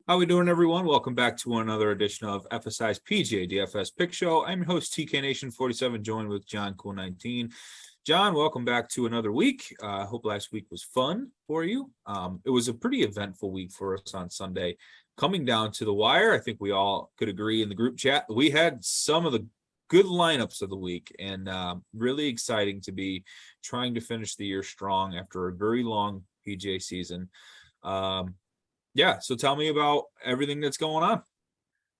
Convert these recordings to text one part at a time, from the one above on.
How we doing, everyone? Welcome back to another edition of FSI's PGA DFS Pick Show. I'm your host, TK Nation 47, joined with John Cool 19. John, welcome back to another week. I hope last week was fun for you. It was a pretty eventful week for us on Sunday. Coming down to the wire, I think we all could agree in the group chat, we had some of the good lineups of the week, and really exciting to be trying to finish the year strong after a very long PGA season. Yeah, so tell me about everything that's going on.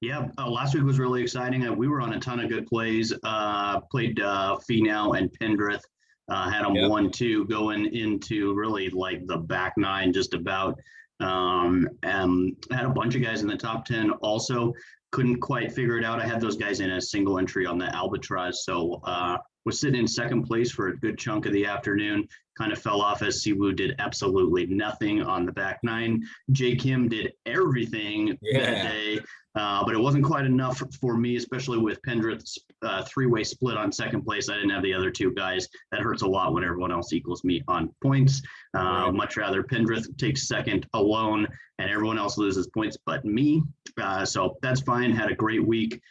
Yeah, last week was really exciting. We were on a ton of good plays. Played Finau and Pendrith. Had them 1-2 going into really like the back nine, just about. And had a bunch of guys in the top 10. Also, couldn't quite figure it out. I had those guys in a single entry on the Albatross, so was sitting in second place for a good chunk of the afternoon. Kind of fell off as Siwoo did absolutely nothing on the back nine. Jay Kim did everything that day, but it wasn't quite enough for me, especially with Pendrith's three-way split on second place. I didn't have the other two guys. That hurts a lot when everyone else equals me on points. Much rather Pendrith takes second alone and everyone else loses points but me. So that's fine. Had a great week.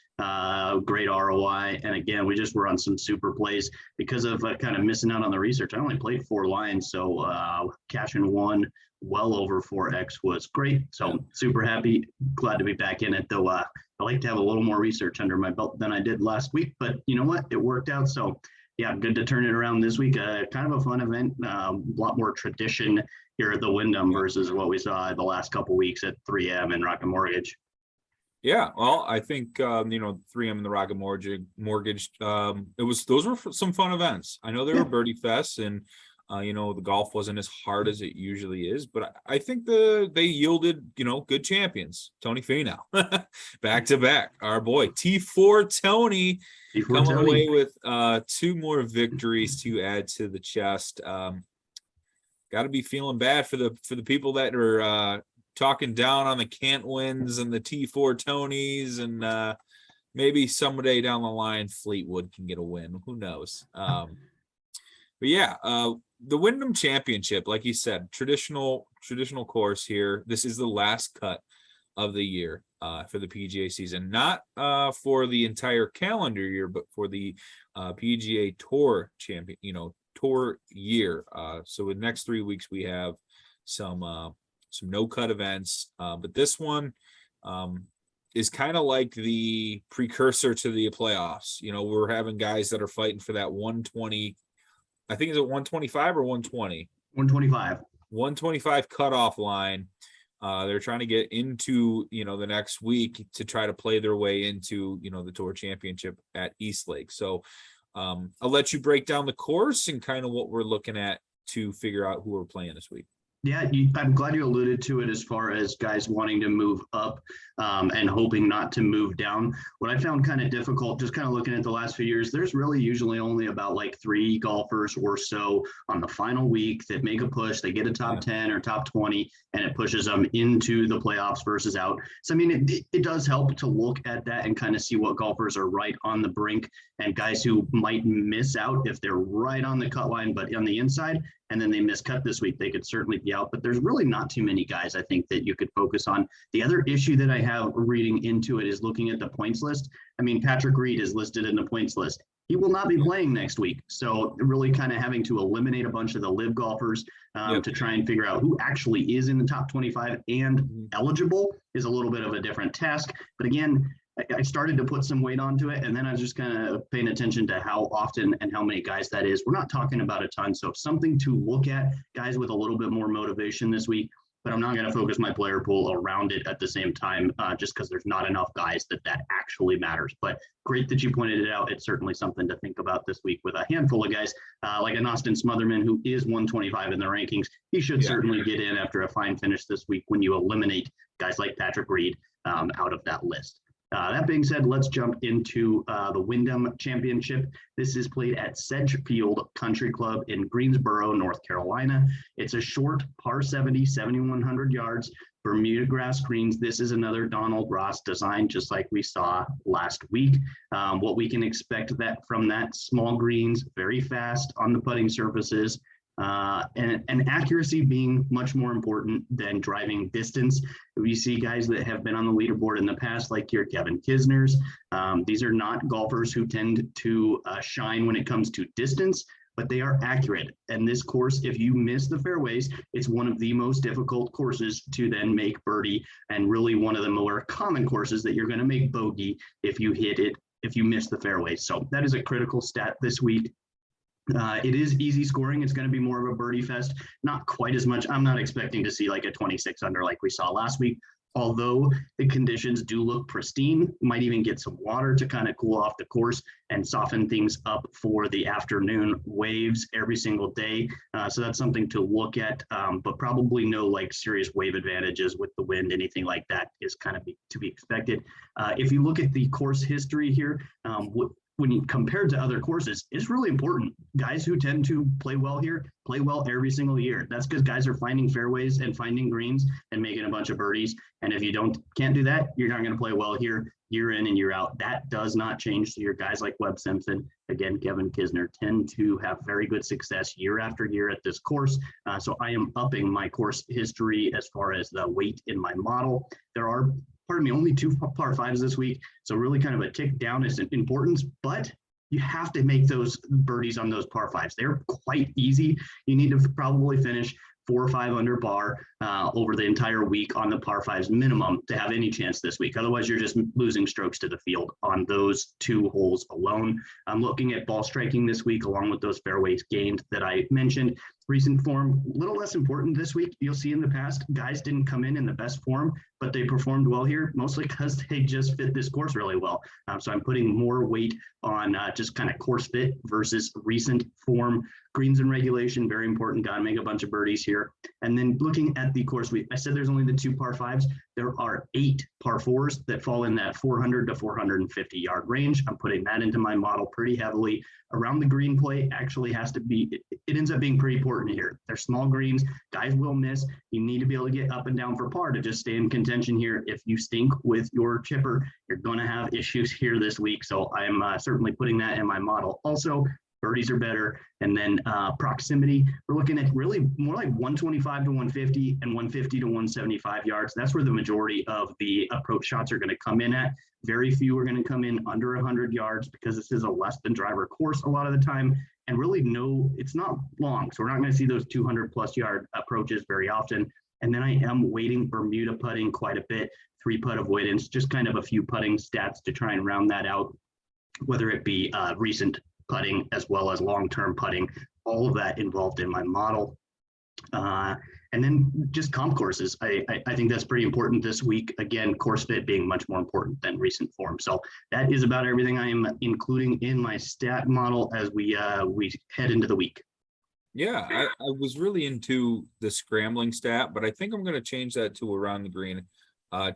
Great ROI, and again, we just were on some super plays because of kind of missing out on the research. I only played 4 lines, so cashing one well over 4x was great. So super happy, glad to be back in it. Though I like to have a little more research under my belt than I did last week, but you know what, it worked out. So yeah, good to turn it around this week. Kind of a fun event, a lot more tradition here at the Wyndham versus what we saw the last couple weeks at 3M and Rocket Mortgage. Yeah, well, I think 3M and the Rocket Mortgage. Those were some fun events. I know they were birdie fests, and the golf wasn't as hard as it usually is, but I think they yielded good champions. Tony Finau, back to back. Our boy T4 Tony coming away with 2 more victories to add to the chest. Got to be feeling bad for the people that are talking down on the can't wins and the T4 Tonys, and maybe someday down the line Fleetwood can get a win. Who knows? But yeah, the Wyndham Championship, like you said, traditional course here. This is the last cut of the year for the PGA season, not for the entire calendar year, but for the PGA Tour tour year. So in the next 3 weeks we have some no-cut events, but this one is kind of like the precursor to the playoffs. We're having guys that are fighting for that 120. I think is it 125 or 120? 125 cutoff line. They're trying to get into the next week to try to play their way into the Tour Championship at Eastlake. So I'll let you break down the course and kind of what we're looking at to figure out who we're playing this week. Yeah, I'm glad you alluded to it as far as guys wanting to move up and hoping not to move down. What I found kind of difficult, just kind of looking at the last few years, there's really usually only about like 3 golfers or so on the final week that make a push. They get a top 10 or top 20, and it pushes them into the playoffs versus out. So, I mean, it does help to look at that and kind of see what golfers are right on the brink and guys who might miss out if they're right on the cut line, but on the inside, and then they miscut this week, they could certainly be out. But there's really not too many guys, I think, that you could focus on. The other issue that I have reading into it is looking at the points list. I mean, Patrick Reed is listed in the points list. He will not be playing next week. So really kind of having to eliminate a bunch of the live golfers to try and figure out who actually is in the top 25 and eligible is a little bit of a different task. But again, I started to put some weight onto it, and then I was just kind of paying attention to how often and how many guys that is. We're not talking about a ton, so something to look at, guys with a little bit more motivation this week, but I'm not going to focus my player pool around it at the same time just because there's not enough guys that actually matters. But great that you pointed it out. It's certainly something to think about this week with a handful of guys like an Austin Smotherman, who is 125 in the rankings. He should certainly get in after a fine finish this week when you eliminate guys like Patrick Reed out of that list. That being said, let's jump into the Wyndham Championship. This is played at Sedgefield Country Club in Greensboro, North Carolina. It's a short par 70, 7,100 yards, Bermuda grass greens. This is another Donald Ross design, just like we saw last week. What we can expect from that small greens, very fast on the putting surfaces, and accuracy being much more important than driving distance. We see guys that have been on the leaderboard in the past, like your Kevin Kisners. These are not golfers who tend to shine when it comes to distance, but they are accurate. And this course, if you miss the fairways, it's one of the most difficult courses to then make birdie, and really one of the more common courses that you're going to make bogey if you hit it, if you miss the fairways. So that is a critical stat this week. It is easy scoring. It's going to be more of a birdie fest, not quite as much. I'm not expecting to see like a 26 under like we saw last week, although the conditions do look pristine. Might even get some water to kind of cool off the course and soften things up for the afternoon waves every single day. So that's something to look at, but probably no like serious wave advantages with the wind. Anything like that is kind of to be expected. If you look at the course history here, when you compared to other courses, it's really important. Guys who tend to play well here play well every single year. That's because guys are finding fairways and finding greens and making a bunch of birdies. And if you can't do that, you're not going to play well here year in and year out. That does not change. So your guys like Webb Simpson, again, Kevin Kisner, tend to have very good success year after year at this course. So I am upping my course history as far as the weight in my model. There are, only 2 par 5s this week. So really kind of a tick down in importance, but you have to make those birdies on those par 5s. They're quite easy. You need to probably finish 4 or 5 under par over the entire week on the par 5s minimum to have any chance this week. Otherwise, you're just losing strokes to the field on those 2 holes alone. I'm looking at ball striking this week along with those fairways gained that I mentioned. Recent form, a little less important this week. You'll see in the past, guys didn't come in the best form, but they performed well here, mostly because they just fit this course really well. So I'm putting more weight on just kind of course fit versus recent form. Greens and regulation, very important. Got to make a bunch of birdies here. And then looking at the course, I said there's only the 2 par 5s. There are 8 par 4s that fall in that 400 to 450 yard range. I'm putting that into my model pretty heavily. Around the green play actually has to be, it ends up being pretty important here. They're small greens, guys will miss. You need to be able to get up and down for par to just stay in contention here. If you stink with your chipper, you're going to have issues here this week. So I'm certainly putting that in my model. Also, birdies are better. And then proximity, we're looking at really more like 125 to 150 and 150 to 175 yards. That's where the majority of the approach shots are going to come in at. Very few are going to come in under 100 yards because this is a less than driver course a lot of the time. And really it's not long. So we're not going to see those 200 plus yard approaches very often. And then I am weighting Bermuda putting quite a bit, 3-putt avoidance, just kind of a few putting stats to try and round that out, whether it be recent putting as well as long-term putting, all of that involved in my model. And then just comp courses. I think that's pretty important this week. Again, course fit being much more important than recent form. So that is about everything I am including in my stat model as we head into the week. Yeah, I was really into the scrambling stat, but I think I'm going to change that to around the green.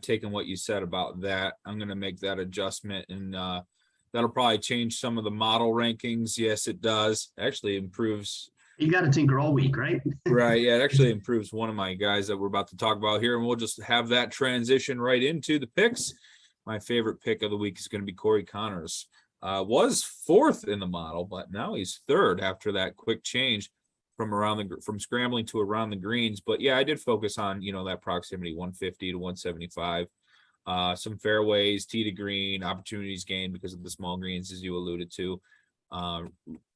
Taking what you said about that, I'm going to make that adjustment, and that'll probably change some of the model rankings. Yes, it does. Actually improves. You got to tinker all week, right? Right. Yeah, it actually improves one of my guys that we're about to talk about here, and we'll just have that transition right into the picks. My favorite pick of the week is going to be Corey Connors. Was 4th in the model, but now he's 3rd after that quick change from scrambling to around the greens. But yeah, I did focus on, that proximity 150 to 175. Some fairways, tee to green, opportunities gained because of the small greens, as you alluded to.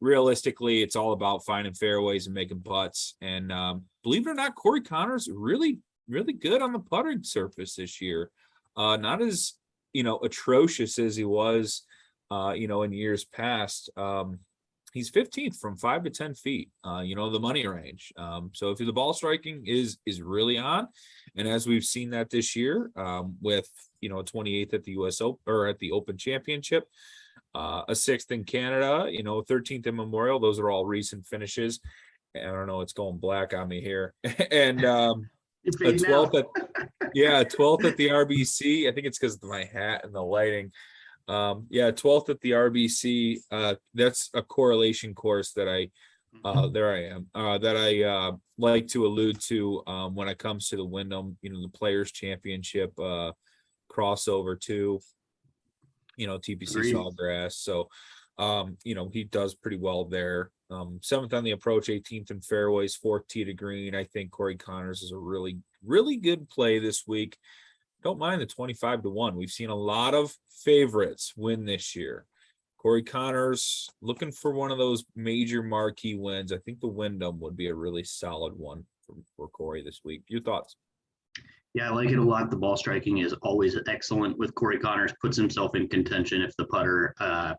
Realistically, it's all about finding fairways and making putts. And believe it or not, Corey Connors really, really good on the putting surface this year. Not as, atrocious as he was, in years past. He's 15th from 5 to 10 feet, the money range. So if the ball striking is really on, and as we've seen that this year, with 28th at the US Open or at the Open Championship, a 6th in Canada, 13th in Memorial. Those are all recent finishes. And I don't know, it's going black on me here. And a 12th at 12th at the RBC. I think it's because of my hat and the lighting. 12th at the RBC. That's a correlation course that I like to allude to when it comes to the Wyndham, the Players Championship crossover to, TPC Agreed. Sawgrass. So, he does pretty well there. 7th on the approach, 18th in fairways, 4th tee to green. I think Corey Connors is a really, really good play this week. Don't mind the 25-1. We've seen a lot of favorites win this year. Corey Connors looking for one of those major marquee wins. I think the Wyndham would be a really solid one for Corey this week. Your thoughts? Yeah, I like it a lot. The ball striking is always excellent with Corey Connors, puts himself in contention if the putter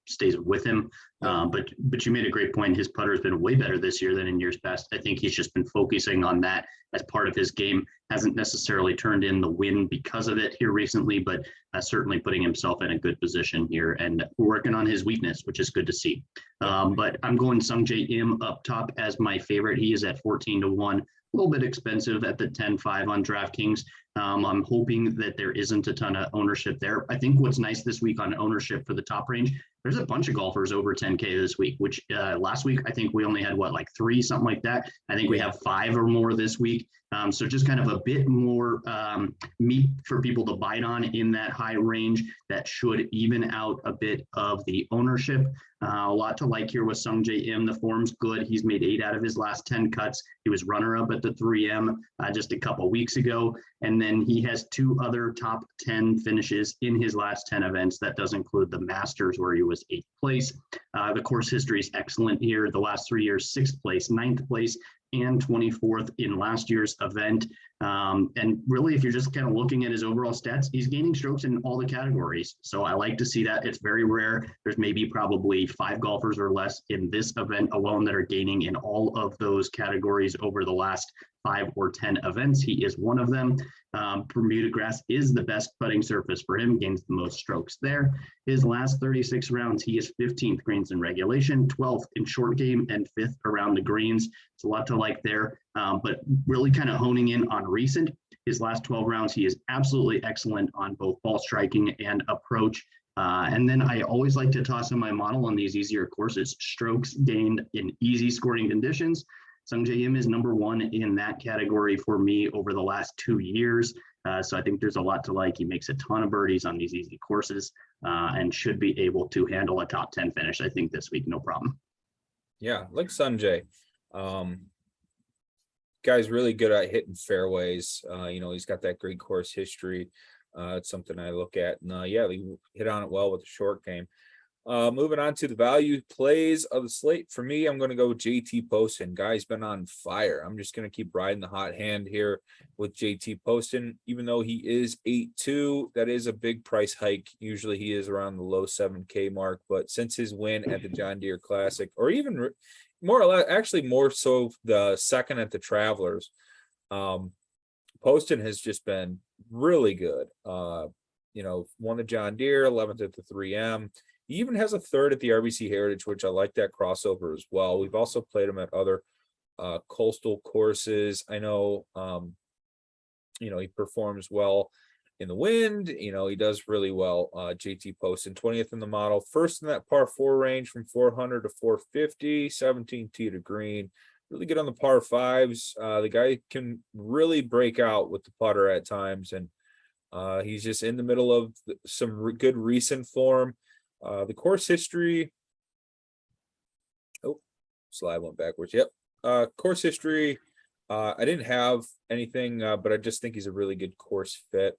stays with him. But you made a great point. His putter has been way better this year than in years past. I think he's just been focusing on that as part of his game. Hasn't necessarily turned in the win because of it here recently, but certainly putting himself in a good position here and working on his weakness, which is good to see. But I'm going Sungjae Im up top as my favorite. He is at 14-1. A little bit expensive at the 10-5 on DraftKings. I'm hoping that there isn't a ton of ownership there. I think what's nice this week on ownership for the top range, there's a bunch of golfers over 10K this week, which last week, I think we only had like 3, something like that. I think we have 5 or more this week. So just kind of a bit more meat for people to bite on in that high range that should even out a bit of the ownership. A lot to like here with Sungjae Im. The form's good. He's made 8 out of his last 10 cuts. He was runner-up at the 3M just a couple weeks ago. And then he has 2 other top 10 finishes in his last 10 events. That does include the Masters, where he was 8th place. The course history is excellent here. The last 3 years, 6th place, 9th place, and 24th in last year's event. And really, if you're just kind of looking at his overall stats, he's gaining strokes in all the categories. So I like to see that. It's very rare. There's maybe probably 5 golfers or less in this event alone that are gaining in all of those categories over the last 5 or 10 events. He is one of them. Bermuda grass is the best putting surface for him, gains the most strokes there. His last 36 rounds, he is 15th greens in regulation, 12th in short game, and 5th around the greens. It's a lot to like there, but really kind of honing in on recent. His last 12 rounds, he is absolutely excellent on both ball striking and approach. And then I always like to toss in my model on these easier courses, strokes gained in easy scoring conditions. Sungjae Im is number 1 in that category for me over the last 2 years. So I think there's a lot to like. He makes a ton of birdies on these easy courses and should be able to handle a top 10 finish, I think, this week, no problem. Yeah, like Sungjae. Guy's really good at hitting fairways. He's got that great course history. It's something I look at. And yeah, he hit on it well with the short game. Moving on to the value plays of the slate. For me, I'm going to go with JT Poston. Guy's been on fire. I'm just going to keep riding the hot hand here with JT Poston. Even though he is 8-2, that is a big price hike. Usually he is around the low 7K mark. But since his win at the John Deere Classic, or even more or less, actually more so the second at the Travelers, Poston has just been really good. Won the John Deere, 11th at the 3M. He even has a 3rd at the RBC Heritage, which I like that crossover as well. We've also played him at other coastal courses. I know, he performs well in the wind. He does really well. JT Poston, 20th in the model, 1st in that par 4 range from 400 to 450, 17 tee to green. Really good on the par 5s. The guy can really break out with the putter at times, and he's just in the middle of some good recent form. The course history. Oh, slide went backwards. Yep. Course history. I didn't have anything, but I just think he's a really good course fit.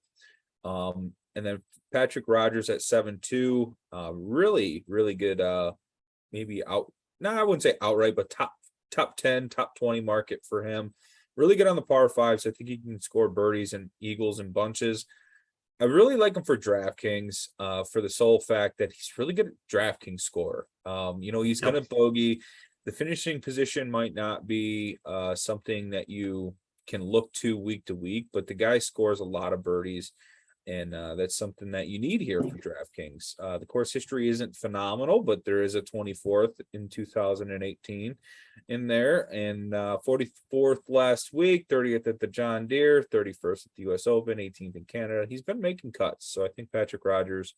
And then Patrick Rogers at 7-2. Really, really good. Maybe out. No, I wouldn't say outright, but top 10, top 20 market for him. Really good on the par 5s. I think he can score birdies and eagles and bunches. I really like him for DraftKings for the sole fact that he's really good at DraftKings score. He's going to bogey. The finishing position might not be something that you can look to week, but the guy scores a lot of birdies, and that's something that you need here for DraftKings. The course history isn't phenomenal, but there is a 24th in 2018 in there, and 44th last week, 30th at the John Deere, 31st at the US Open, 18th in Canada. He's been making cuts, so I think Patrick Rogers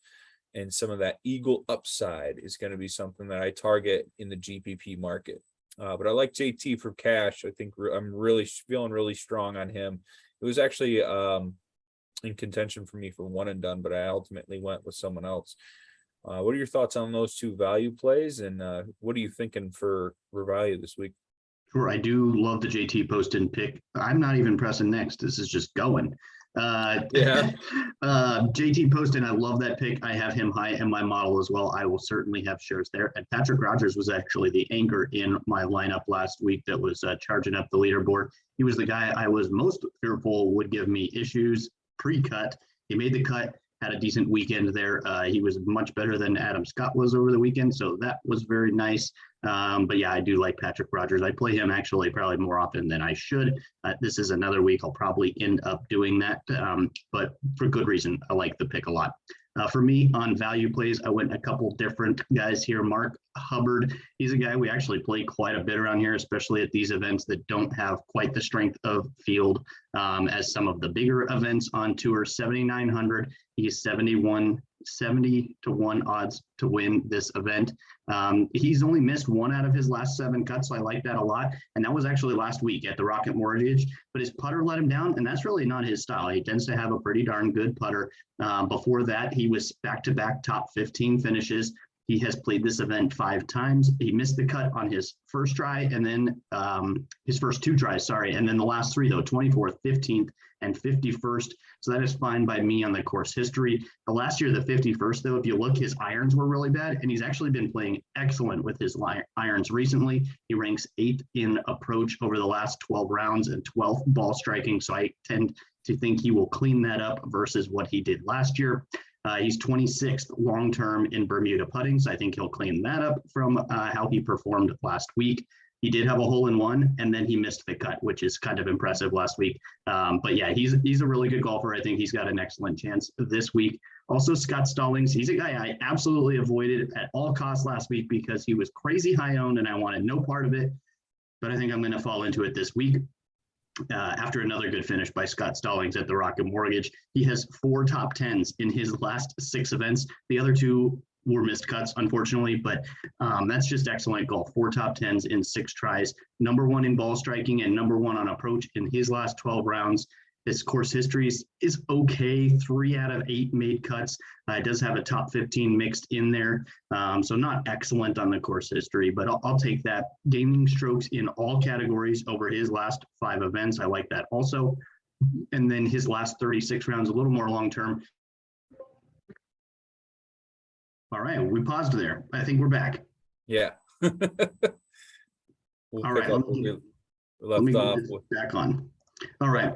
and some of that eagle upside is going to be something that I target in the GPP market. But I like JT for cash. I think I'm really feeling really strong on him. It was actually, in contention for me for one and done, but I ultimately went with someone else. What are your thoughts on those two value plays, and what are you thinking for value this week? Sure, I do love the JT Poston pick. I'm not even pressing next. This is just going. Yeah. JT Poston, I love that pick. I have him high in my model as well. I will certainly have shares there. And Patrick Rogers was actually the anchor in my lineup last week that was charging up the leaderboard. He was the guy I was most fearful would give me issues pre-cut. He made the cut, had a decent weekend there. He was much better than Adam Scott was over the weekend, so that was very nice. But yeah, I do like Patrick Rogers. I play him actually probably more often than I should. This is another week I'll probably end up doing that, but for good reason. I like the pick a lot. For me, on value plays, I went a couple different guys here. Mark Hubbard, he's a guy we actually play quite a bit around here, especially at these events that don't have quite the strength of field as some of the bigger events on tour. 7,900. He's 70 to 1 odds to win this event. He's only missed 1 out of his last 7 cuts, so I like that a lot. And that was actually last week at the Rocket Mortgage, but his putter let him down, and that's really not his style. He tends to have a pretty darn good putter. Before that, he was back-to-back top 15 finishes. He has played this event 5 times. He missed the cut on his first try, and then his first 2 tries, sorry. And then the last 3, though, 24th, 15th, and 51st. So that is fine by me on the course history. The last year, the 51st, though, if you look, his irons were really bad, and he's actually been playing excellent with his irons recently. He ranks 8th in approach over the last 12 rounds and 12th ball striking. So I tend to think he will clean that up versus what he did last year. He's 26th long-term in Bermuda putting, so I think he'll clean that up from how he performed last week. He did have a hole-in-one, and then he missed the cut, which is kind of impressive last week. But yeah, he's a really good golfer. I think he's got an excellent chance this week. Also, Scott Stallings, he's a guy I absolutely avoided at all costs last week because he was crazy high-owned, and I wanted no part of it. But I think I'm going to fall into it this week. After another good finish by Scott Stallings at the Rocket Mortgage. He has 4 top 10s in his last 6 events. The other 2 were missed cuts, unfortunately, but that's just excellent golf. 4 top 10s in 6 tries, number 1 in ball striking and number 1 on approach in his last 12 rounds. His course history is okay. 3 out of 8 made cuts. It does have a top 15 mixed in there. So not excellent on the course history, but I'll take that. Gaining strokes in all categories over his last 5 events. I like that also. And then his last 36 rounds, a little more long-term. All right, we paused there. I think we're back. Yeah. We'll all right, let me get this back on. All right.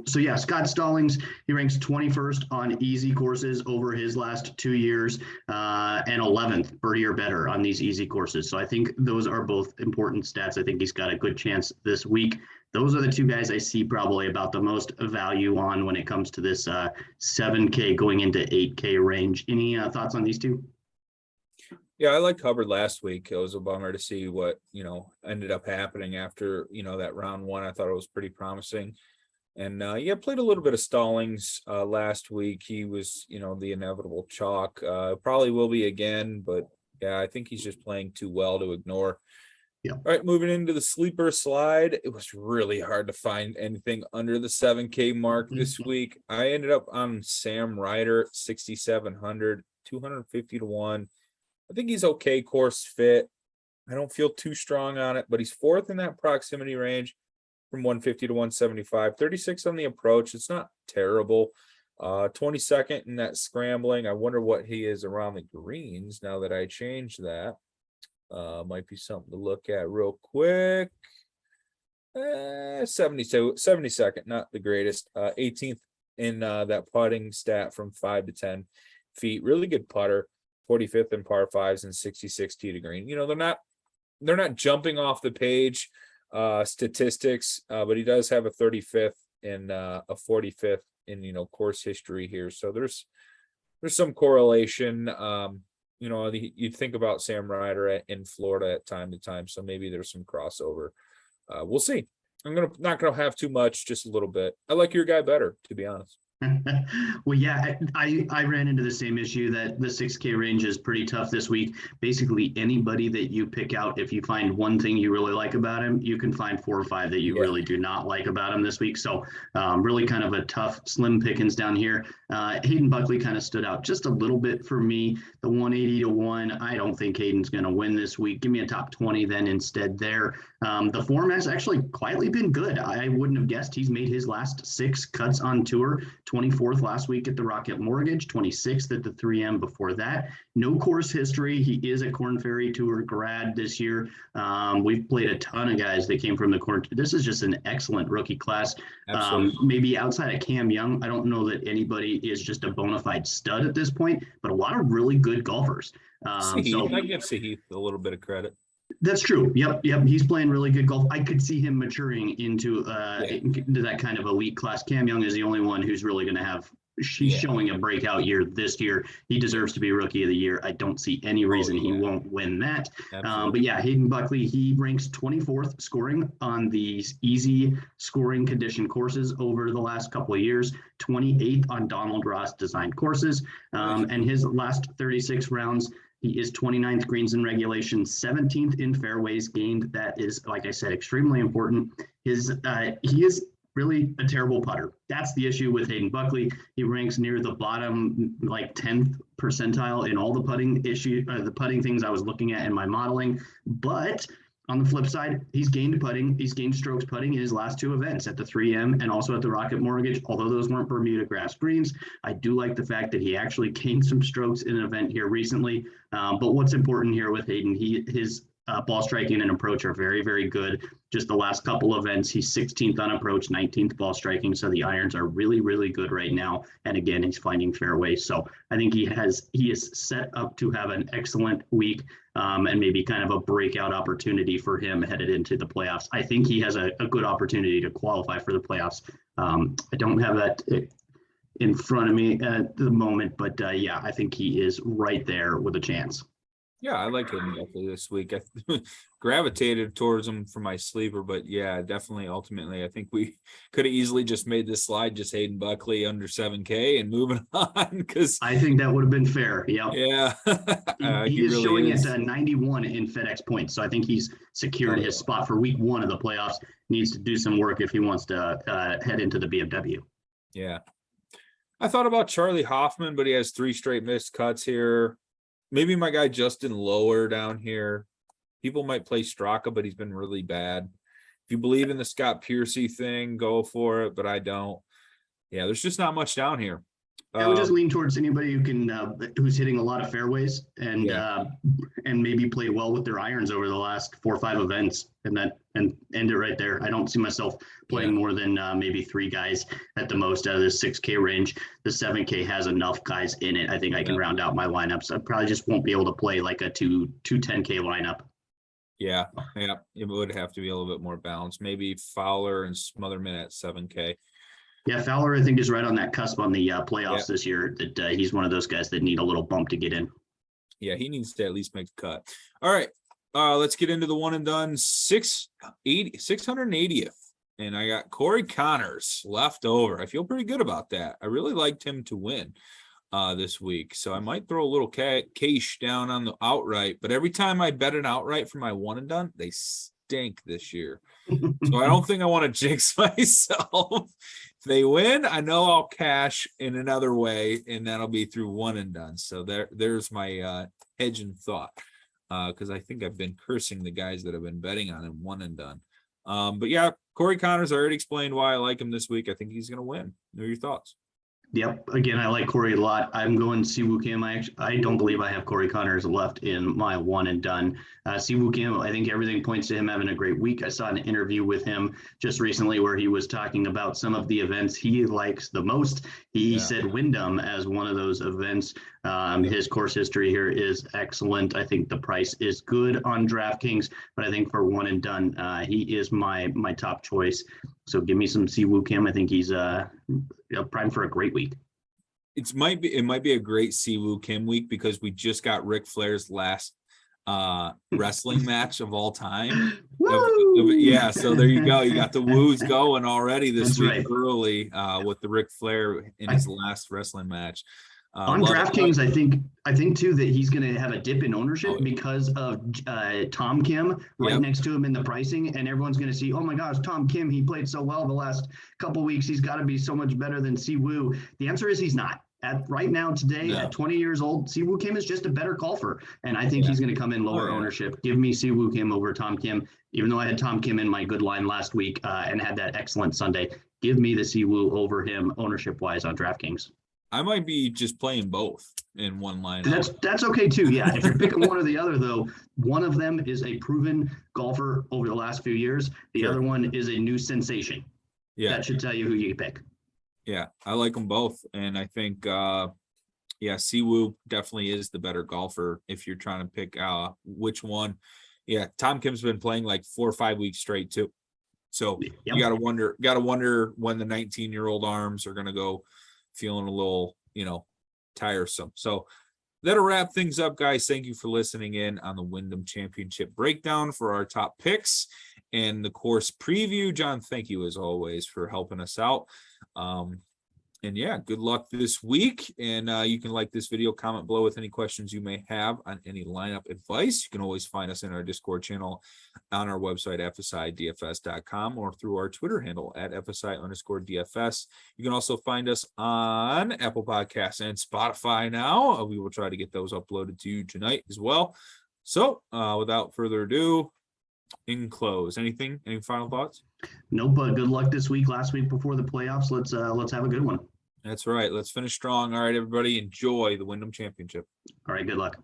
So yeah, Scott Stallings, he ranks 21st on easy courses over his last 2 years and 11th birdie or better on these easy courses. So I think those are both important stats. I think he's got a good chance this week. Those are the 2 guys I see probably about the most value on when it comes to this 7K going into 8K range. Any thoughts on these 2? Yeah, I liked Hubbard last week. It was a bummer to see what, ended up happening after, that round 1. I thought it was pretty promising. And yeah, played a little bit of Stallings last week. He was, the inevitable chalk. Probably will be again, but yeah, I think he's just playing too well to ignore. Yeah. All right, moving into the sleeper slide. It was really hard to find anything under the 7K mark this week. I ended up on Sam Ryder, 6,700, 250 to 1. I think he's okay course fit. I don't feel too strong on it, but he's 4th in that proximity range from 150 to 175, 36 on the approach. It's not terrible. 22nd in that scrambling. I wonder what he is around the greens now that I changed that. Might be something to look at real quick. 72nd, not the greatest. 18th in that putting stat from 5 to 10 feet. Really good putter. 45th in par 5s and 66 tee to green. They're not jumping off the page statistics, but he does have a 35th and a 45th in course history here. So there's some correlation. You'd think about Sam Ryder in Florida at time to time, so maybe there's some crossover. We'll see. I'm not gonna have too much, just a little bit. I like your guy better, to be honest. Well, yeah, I ran into the same issue that the 6K range is pretty tough this week. Basically, anybody that you pick out, if you find one thing you really like about him, you can find 4 or 5 that you Yeah. really do not like about him this week. So really kind of a tough slim pickings down here. Hayden Buckley kind of stood out just a little bit for me. The 180 to 1, I don't think Hayden's going to win this week. Give me a top 20 then instead there. The form has actually quietly been good. I wouldn't have guessed he's made his last 6 cuts on tour. 24th last week at the Rocket Mortgage, 26th at the 3M before that. No course history. He is a Korn Ferry Tour grad this year. We've played a ton of guys that came from the Korn. This is just an excellent rookie class. Maybe outside of Cam Young, I don't know that anybody is just a bona fide stud at this point, but a lot of really good golfers. I give Sahith a little bit of credit. That's true. Yep. He's playing really good golf. I could see him maturing into that kind of elite class. Cam Young is the only one who's really going to have. She's showing a breakout year this year. He deserves to be Rookie of the Year. I don't see any reason he won't win that. But yeah, Hayden Buckley, he ranks 24th scoring on these easy scoring condition courses over the last couple of years, 28th on Donald Ross designed courses. And his last 36 rounds, he is 29th greens in regulation, 17th in fairways gained. That is, like I said, extremely important. He is really a terrible putter. That's the issue with Hayden Buckley. He ranks near the bottom, like 10th percentile in all the putting things I was looking at in my modeling. But on the flip side, he's gained strokes putting in his last 2 events at the 3M and also at the Rocket Mortgage. Although those weren't Bermuda grass greens, I do like the fact that he actually gained some strokes in an event here recently. But what's important here with Hayden, his ball striking and approach are very, very good. Just the last couple events, he's 16th on approach, 19th ball striking. So the irons are really, really good right now. And again, he's finding fairways. So I think he is set up to have an excellent week and maybe kind of a breakout opportunity for him headed into the playoffs. I think he has a good opportunity to qualify for the playoffs. I don't have that in front of me at the moment, but yeah, I think he is right there with a chance. Yeah, I like him this week. I gravitated towards him for my sleeper, but yeah, definitely. Ultimately, I think we could have easily just made this slide just Hayden Buckley under 7K and moving on because I think that would have been fair. Yep. Yeah, he is really showing at 91 in FedEx points, so I think he's secured his spot for week 1 of the playoffs. Needs to do some work if he wants to head into the BMW. Yeah, I thought about Charlie Hoffman, but he has 3 straight missed cuts here. Maybe my guy Justin Lower down here. People might play Straka, but he's been really bad. If you believe in the Scott Piercy thing, go for it, but I don't. Yeah, there's just not much down here. I would just lean towards anybody who can who's hitting a lot of fairways and maybe play well with their irons over the last 4 or 5 events and end it right there. I don't see myself playing more than maybe 3 guys at the most out of the 6K range. The 7K has enough guys in it. I think I can round out my lineups. I probably just won't be able to play like a 210K lineup. Yeah, it would have to be a little bit more balanced. Maybe Fowler and Smotherman at 7K. Yeah, Fowler, I think, is right on that cusp on the playoffs this year. That he's one of those guys that need a little bump to get in. Yeah, he needs to at least make the cut. All right, let's get into the one and done 680th. And I got Corey Connors left over. I feel pretty good about that. I really liked him to win this week. So I might throw a little cash down on the outright. But every time I bet an outright for my one and done, they stink this year. So I don't think I want to jinx myself. If they win, I know I'll cash in another way, and that'll be through one and done. So there's my hedge and thought, because I think I've been cursing the guys that have been betting on him one and done. But yeah, Corey Connors, I already explained why I like him this week. I think he's going to win. What are your thoughts? Yep. Again, I like Corey a lot. I'm going Siwoo Kim. I don't believe I have Corey Connors left in my one and done. Siwoo Kim, I think everything points to him having a great week. I saw an interview with him just recently where he was talking about some of the events he likes the most. He said Wyndham as one of those events. His course history here is excellent. I think the price is good on DraftKings, but I think for one and done, he is my top choice. So give me some Siwoo Kim. I think he's primed for a great week. It might be a great Siwoo Kim week because we just got Ric Flair's last wrestling match of all time. Woo! Yeah, so there you go. You got the woos going already this That's week right. early with the Ric Flair in his last wrestling match. On Love it. DraftKings, I think too that he's going to have a dip in ownership Oh, yeah. because of Tom Kim right Yep. next to him in the pricing, and everyone's going to see, oh my gosh, Tom Kim, he played so well the last couple weeks. He's got to be so much better than Siwoo. The answer is he's not. At right now today, No. at 20 years old, Siwoo Kim is just a better golfer, and I think Yeah. he's going to come in lower Oh, yeah. ownership. Give me Siwoo Kim over Tom Kim, even though I had Tom Kim in my good line last week and had that excellent Sunday. Give me the Siwoo over him ownership wise on DraftKings. I might be just playing both in one line. That's okay too. Yeah, if you're picking one or the other, though, one of them is a proven golfer over the last few years. The Sure. other one is a new sensation. Yeah, That should tell you who you pick. yeah, I like them both, and I think Siwoo definitely is the better golfer if you're trying to pick which one. Yeah, Tom Kim's been playing like 4 or 5 weeks straight too, so Yep. you gotta wonder when the 19-year-old arms are gonna go feeling a little, tiresome. So that'll wrap things up, guys. Thank you for listening in on the Wyndham Championship breakdown for our top picks and the course preview. John, thank you as always for helping us out. And yeah, good luck this week. And you can like this video, comment below with any questions you may have on any lineup advice. You can always find us in our Discord channel on our website, fsidfs.com, or through our Twitter handle at FSI_DFS. You can also find us on Apple Podcasts and Spotify now. We will try to get those uploaded to you tonight as well. So without further ado, in close, any final thoughts? Nope, but good luck this week. Last week before the playoffs. Let's have a good one. That's right. Let's finish strong. All right, everybody, enjoy the Wyndham Championship. All right, good luck.